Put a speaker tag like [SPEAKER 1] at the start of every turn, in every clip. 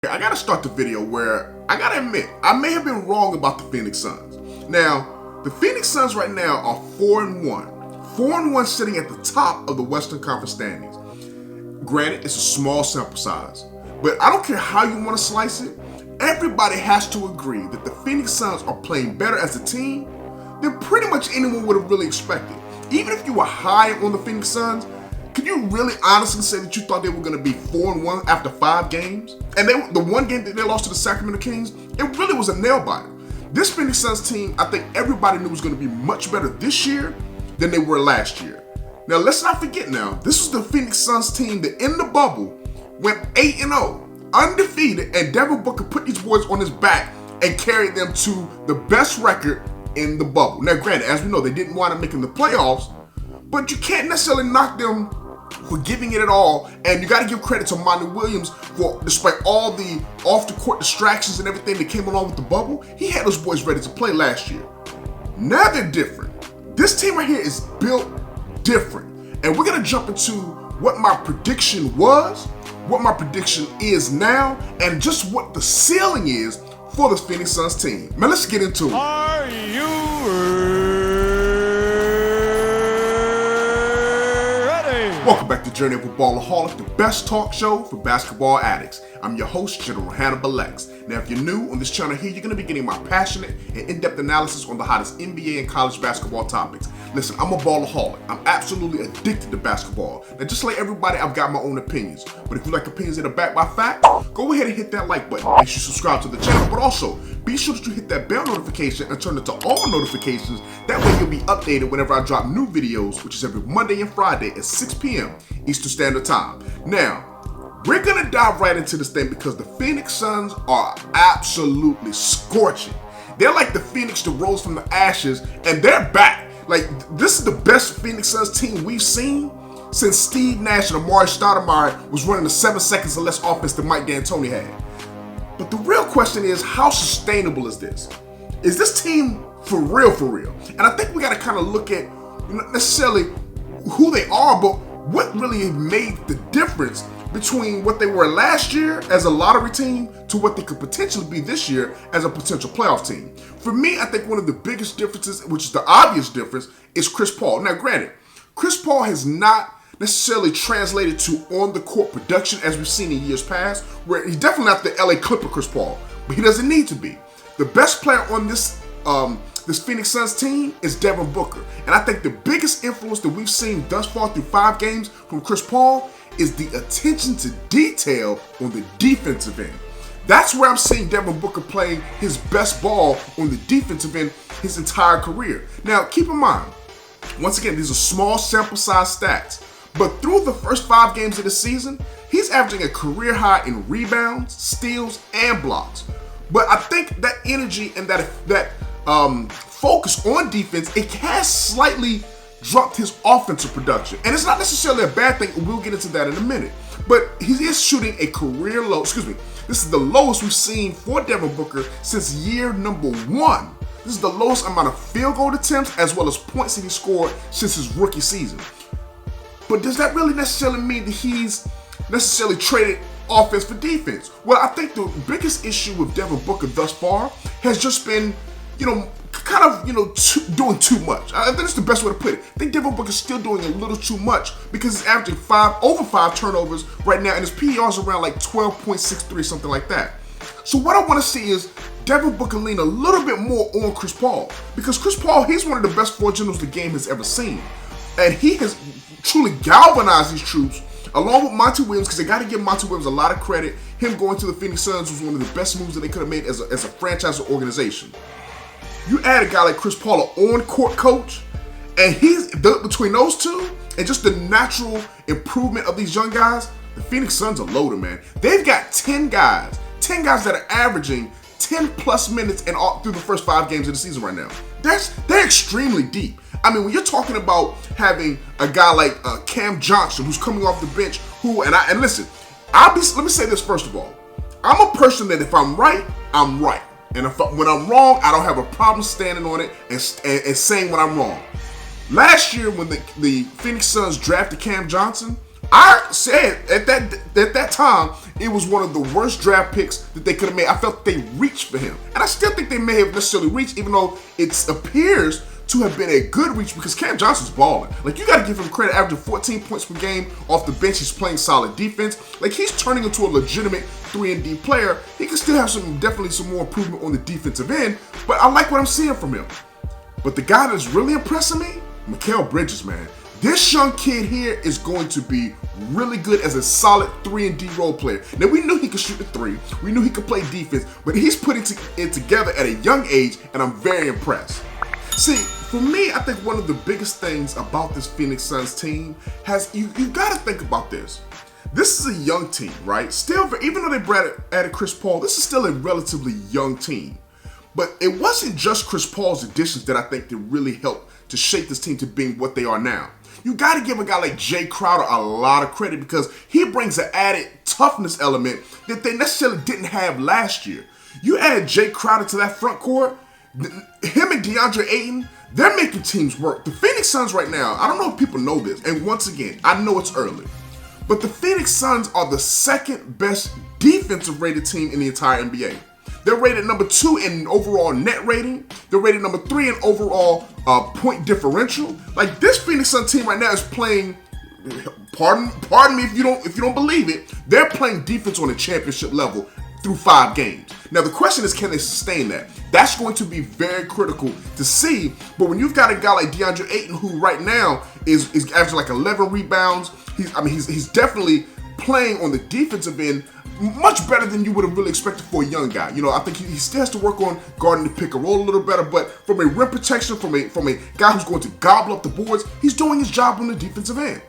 [SPEAKER 1] I gotta start the video where I gotta admit, I may have been wrong about the Phoenix Suns. Now, the Phoenix Suns right now are 4-1. 4-1 sitting at the top of the Western Conference standings. Granted, it's a small sample size, but I don't care how you want to slice it, everybody has to agree that the Phoenix Suns are playing better as a team than pretty much anyone would have really expected. Even if you were high on the Phoenix Suns, can you really honestly say that you thought they were going to be 4-1 after 5 games? And the one game that they lost to the Sacramento Kings, it really was a nail-biter. This Phoenix Suns team, I think everybody knew was going to be much better this year than they were last year. Now, let's not forget now, this was the Phoenix Suns team that in the bubble went 8-0, undefeated, and Devin Booker put these boys on his back and carried them to the best record in the bubble. Now, granted, as we know, they didn't wind up making the playoffs, but you can't necessarily knock them for giving it all, and you got to give credit to Monty Williams for, despite all the off-the-court distractions and everything that came along with the bubble, he had those boys ready to play last year. Now they're different. This team right here is built different, and we're going to jump into what my prediction was, what my prediction is now, and just what the ceiling is for the Phoenix Suns team. Man, let's get into it.
[SPEAKER 2] Are you ready?
[SPEAKER 1] Welcome back to Journey of a Ballaholic, the best talk show for basketball addicts. I'm your host, General Hannibal X. Now, if you're new on this channel here, you're going to be getting my passionate and in-depth analysis on the hottest NBA and college basketball topics. Listen, I'm a ballaholic. I'm absolutely addicted to basketball. Now, just like everybody, I've got my own opinions. But if you like opinions that are backed by fact, go ahead and hit that like button. Make sure you subscribe to the channel. But also, be sure that you hit that bell notification and turn it to all notifications. That way you'll be updated whenever I drop new videos, which is every Monday and Friday at 6 p.m. Eastern Standard Time. Now, we're going to dive right into this thing because the Phoenix Suns are absolutely scorching. They're like the Phoenix that rose from the ashes, and they're back. Like, this is the best Phoenix Suns team we've seen since Steve Nash and Amari Stoudemire was running the 7 seconds or less offense that Mike D'Antoni had. But the real question is, how sustainable is this? Is this team for real, for real? And I think we got to kind of look at not necessarily who they are, but what really made the difference between what they were last year as a lottery team to what they could potentially be this year as a potential playoff team. For me, I think one of the biggest differences, which is the obvious difference, is Chris Paul. Now, granted, Chris Paul has not necessarily translated to on-the-court production as we've seen in years past, where he's definitely not the LA Clipper Chris Paul, but he doesn't need to be. The best player on this Phoenix Suns team is Devin Booker. And I think the biggest influence that we've seen thus far through 5 games from Chris Paul is the attention to detail on the defensive end. That's where I'm seeing Devin Booker playing his best ball on the defensive end his entire career. Now, keep in mind, once again, these are small sample size stats, but through the first 5 games of the season, he's averaging a career high in rebounds, steals, and blocks. But I think that energy and that focus on defense, it has slightly dropped his offensive production. And it's not necessarily a bad thing. We'll get into that in a minute. But he is shooting a career low. This is the lowest we've seen for Devin Booker since year number 1. This is the lowest amount of field goal attempts as well as points that he scored since his rookie season. But does that really necessarily mean that he's necessarily traded offense for defense? Well, I think the biggest issue with Devin Booker thus far has just been, doing too much. I think that's the best way to put it. I think Devin Booker's still doing a little too much because he's averaging over 5 turnovers right now, and his PER's around like 12.63, something like that. So what I want to see is Devin Booker lean a little bit more on Chris Paul, because Chris Paul, he's one of the best floor generals the game has ever seen, and he has truly galvanized these troops along with Monty Williams, because they got to give Monty Williams a lot of credit. Him going to the Phoenix Suns was one of the best moves that they could have made as a franchise or organization. You add a guy like Chris Paul, an on-court coach, and he's between those two and just the natural improvement of these young guys, the Phoenix Suns are loaded, man. They've got 10 guys that are averaging 10 plus minutes and all through the first 5 games of the season right now. They're extremely deep. I mean, when you're talking about having a guy like Cam Johnson, who's coming off the bench, let me say this first of all. I'm a person that if I'm right, I'm right. And when I'm wrong, I don't have a problem standing on it and saying when I'm wrong. Last year, when the Phoenix Suns drafted Cam Johnson, I said at that time, it was one of the worst draft picks that they could have made. I felt they reached for him. And I still think they may have necessarily reached, even though it appears to have been a good reach because Cam Johnson's balling. Like, you got to give him credit, averaging 14 points per game off the bench. He's playing solid defense. Like, he's turning into a legitimate 3-and-D player. He can still have definitely some more improvement on the defensive end, but I like what I'm seeing from him. But the guy that's really impressing me, Mikael Bridges, man. This young kid here is going to be really good as a solid 3-and-D role player. Now, we knew he could shoot the three. We knew he could play defense, but he's putting it together at a young age, and I'm very impressed. See, for me, I think one of the biggest things about this Phoenix Suns team you got to think about this. This is a young team, right? Still, even though they added Chris Paul, this is still a relatively young team. But it wasn't just Chris Paul's additions that I think that really helped to shape this team to being what they are now. You got to give a guy like Jay Crowder a lot of credit because he brings an added toughness element that they necessarily didn't have last year. You add Jay Crowder to that front court, him and Deandre Ayton, they're making teams work. The Phoenix Suns right now, I don't know if people know this, and once again, I know it's early, but the Phoenix Suns are the second best defensive rated team in the entire NBA. They're rated number 2 in overall net rating. They're rated number 3 in overall point differential. Like, this Phoenix Suns team right now is playing, pardon me if you don't believe it, they're playing defense on a championship level through 5 games. Now, the question is, can they sustain that? That's going to be very critical to see. But when you've got a guy like Deandre Ayton, who right now is averaging like 11 rebounds, he's definitely playing on the defensive end much better than you would have really expected for a young guy. You know, I think he still has to work on guarding the pick and roll a little better, but from a rim protection, from a guy who's going to gobble up the boards, he's doing his job on the defensive end.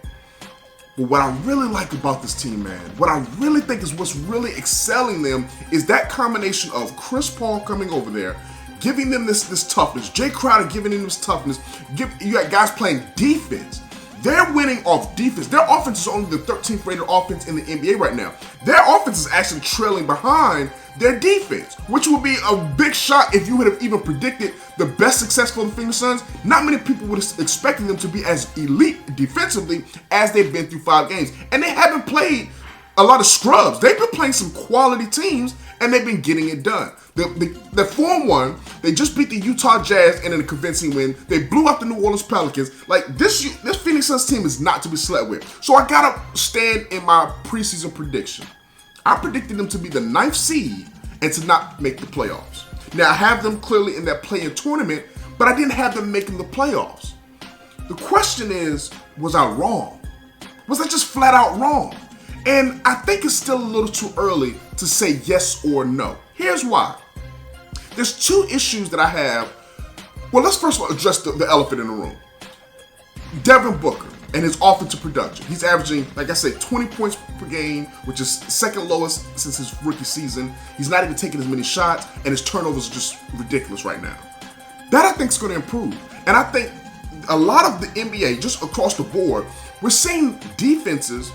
[SPEAKER 1] But what I really like about this team, man, what I really think is what's really excelling them is that combination of Chris Paul coming over there, giving them this toughness, Jay Crowder giving them this toughness, you got guys playing defense. They're winning off defense. Their offense is only the 13th rated offense in the NBA right now. Their offense is actually trailing behind their defense, which would be a big shock if you would have even predicted the best success for the Phoenix Suns. Not many people would have expected them to be as elite defensively as they've been through 5 games. And they haven't played a lot of scrubs. They've been playing some quality teams, and they've been getting it done. The 4-1, they just beat the Utah Jazz in a convincing win. They blew out the New Orleans Pelicans. Like, this Phoenix Suns team is not to be slept with. So I gotta stand in my preseason prediction. I predicted them to be the 9th seed and to not make the playoffs. Now, I have them clearly in that play-in tournament, but I didn't have them making the playoffs. The question is, was I wrong? Was I just flat out wrong? And I think it's still a little too early to say yes or no. Here's why. There's 2 issues that I have. Well, let's first of all address the elephant in the room. Devin Booker and his offensive production. He's averaging, like I said, 20 points per game, which is second lowest since his rookie season. He's not even taking as many shots, and his turnovers are just ridiculous right now. That, I think, is going to improve. And I think a lot of the NBA, just across the board, we're seeing defenses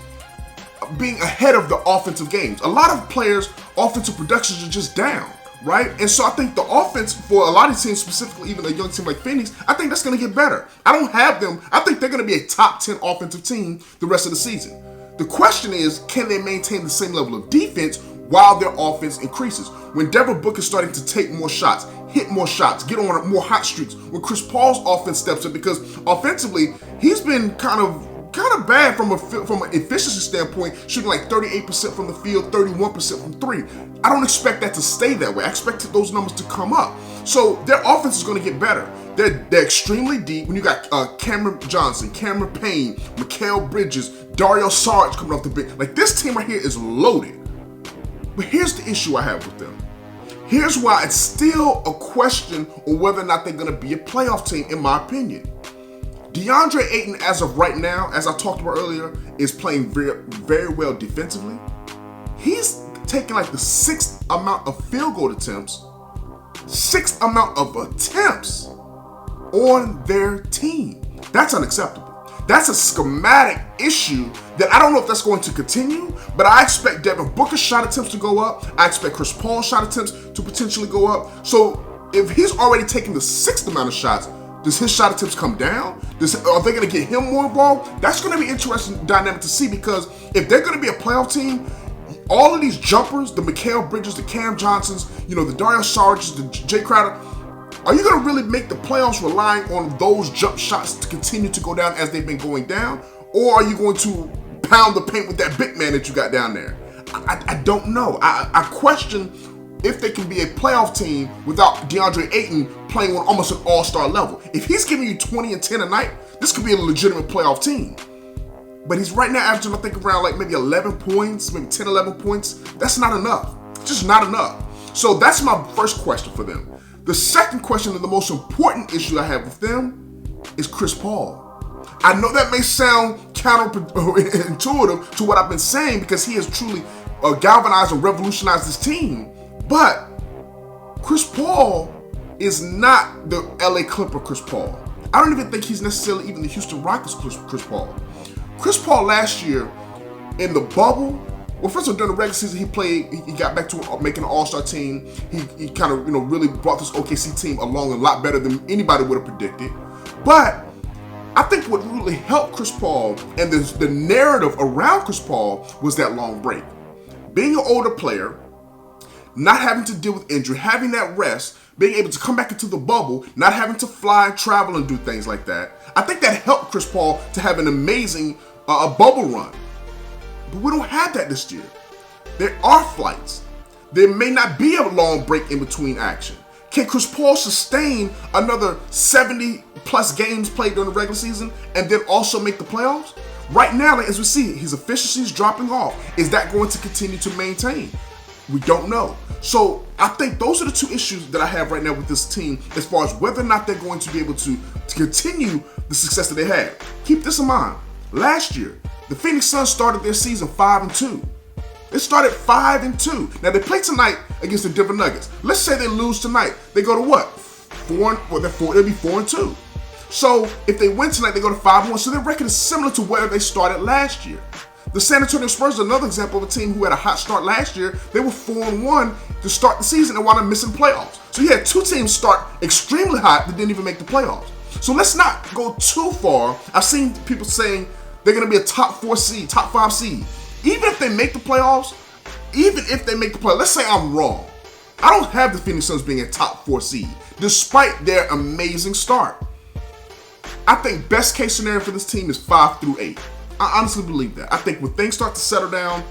[SPEAKER 1] being ahead of the offensive games. A lot of players' offensive productions are just down, right? And so I think the offense for a lot of teams, specifically even a young team like Phoenix, I think that's going to get better. I don't have them. I think they're going to be a top 10 offensive team the rest of the season. The question is, can they maintain the same level of defense while their offense increases? When Devin Booker is starting to take more shots, hit more shots, get on more hot streaks, when Chris Paul's offense steps up, because offensively, he's been kind of bad from an efficiency standpoint, shooting like 38% from the field, 31% from 3. I don't expect that to stay that way. I expect those numbers to come up. So their offense is going to get better. They're extremely deep. When you got Cameron Johnson, Cameron Payne, Mikael Bridges, Dario Saric coming off the bench, like, this team right here is loaded. But here's the issue I have with them. Here's why it's still a question on whether or not they're going to be a playoff team, in my opinion. Deandre Ayton, as of right now, as I talked about earlier, is playing very, very well defensively. He's taking like the 6th amount of field goal attempts, 6th amount of attempts on their team. That's unacceptable. That's a schematic issue that I don't know if that's going to continue, but I expect Devin Booker's shot attempts to go up. I expect Chris Paul's shot attempts to potentially go up. So if he's already taking the 6th amount of shots, does his shot attempts come down? Are they going to get him more involved? That's going to be interesting dynamic to see, because if they're going to be a playoff team, all of these jumpers, the Mikael Bridges, the Cam Johnsons, the Dario Sarges, the Jay Crowder, are you going to really make the playoffs relying on those jump shots to continue to go down as they've been going down? Or are you going to pound the paint with that big man that you got down there? I don't know. I question if they can be a playoff team without Deandre Ayton playing on almost an all-star level. If he's giving you 20 and 10 a night, this could be a legitimate playoff team. But he's right now averaging, I think, around like maybe 11 points, maybe 10, 11 points. That's not enough. It's just not enough. So that's my first question for them. The second question, and the most important issue I have with them, is Chris Paul. I know that may sound counterintuitive to what I've been saying because he has truly galvanized and revolutionized this team. But Chris Paul is not the LA Clipper Chris Paul. I don't even think he's necessarily even the Houston Rockets Chris Paul. Chris Paul last year in the bubble, well, first of all, during the regular season, he got back to making an all-star team. He kind of, really brought this OKC team along a lot better than anybody would have predicted. But I think what really helped Chris Paul and the narrative around Chris Paul was that long break. Being an older player, not having to deal with injury, having that rest, being able to come back into the bubble, not having to fly, travel, and do things like that. I think that helped Chris Paul to have an amazing bubble run. But we don't have that this year. There are flights. There may not be a long break in between action. Can Chris Paul sustain another 70-plus games played during the regular season and then also make the playoffs? Right now, as we see, his efficiency is dropping off. Is that going to continue to maintain? We don't know. So I think those are the two issues that I have right now with this team as far as whether or not they're going to be able to continue the success that they had. Keep this in mind. Last year, the Phoenix Suns started their season 5-2. They started 5-2. Now they play tonight against the Denver Nuggets. Let's say they lose tonight. They go to what? They'll be 4-2. So if they win tonight, they go to 5-1. So their record is similar to where they started last year. The San Antonio Spurs is another example of a team who had a hot start last year. They were 4-1 to start the season and wound up missing playoffs. So you had two teams start extremely hot that didn't even make the playoffs. So let's not go too far. I've seen people saying they're going to be a top 4 seed, top 5 seed. Even if they make the playoffs, let's say I'm wrong. I don't have the Phoenix Suns being a top 4 seed, despite their amazing start. I think best case scenario for this team is 5-8. I honestly believe that. I think when things start to settle down,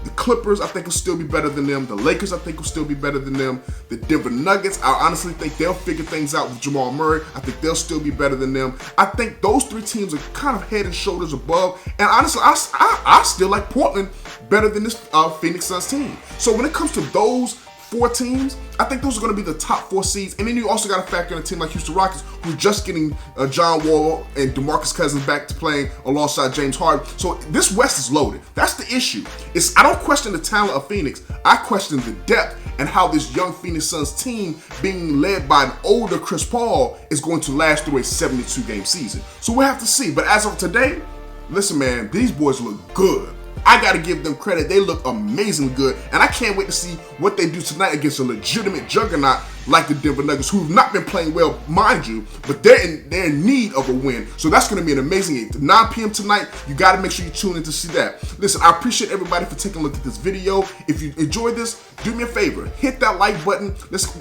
[SPEAKER 1] the Clippers, I think, will still be better than them. The Lakers, I think, will still be better than them. The Denver Nuggets, I honestly think they'll figure things out with Jamal Murray. I think they'll still be better than them. I think those three teams are kind of head and shoulders above. And honestly, I still like Portland better than this Phoenix Suns team. So when it comes to those 4 teams, I think those are going to be the top 4 seeds. And then you also got to factor in a team like Houston Rockets, who's just getting John Wall and DeMarcus Cousins back to playing alongside James Harden. So this West is loaded. That's the issue. I don't question the talent of Phoenix. I question the depth and how this young Phoenix Suns team, being led by an older Chris Paul, is going to last through a 72-game season. So we'll have to see. But as of today, listen, man, these boys look good. I got to give them credit. They look amazingly good. And I can't wait to see what they do tonight against a legitimate juggernaut like the Denver Nuggets, who have not been playing well, mind you, but they're in need of a win. So that's going to be an amazing game. 9 p.m. tonight, you got to make sure you tune in to see that. Listen, I appreciate everybody for taking a look at this video. If you enjoyed this, do me a favor. Hit that like button. Let's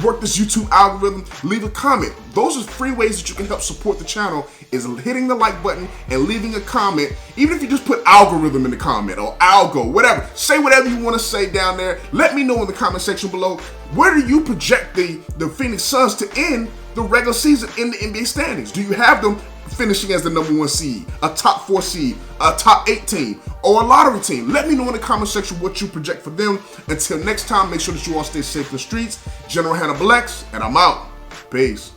[SPEAKER 1] work this YouTube algorithm. Leave a comment. Those are free ways that you can help support the channel, is hitting the like button and leaving a comment. Even if you just put algorithm in the comment or algo, whatever. Say whatever you want to say down there. Let me know in the comment section below. Where do you project the Phoenix Suns to end the regular season in the NBA standings? Do you have them finishing as the number 1 seed, a top 4 seed, a top 8 team, or a lottery team? Let me know in the comment section what you project for them. Until next time, make sure that you all stay safe in the streets. General Hannibal X, and I'm out. Peace.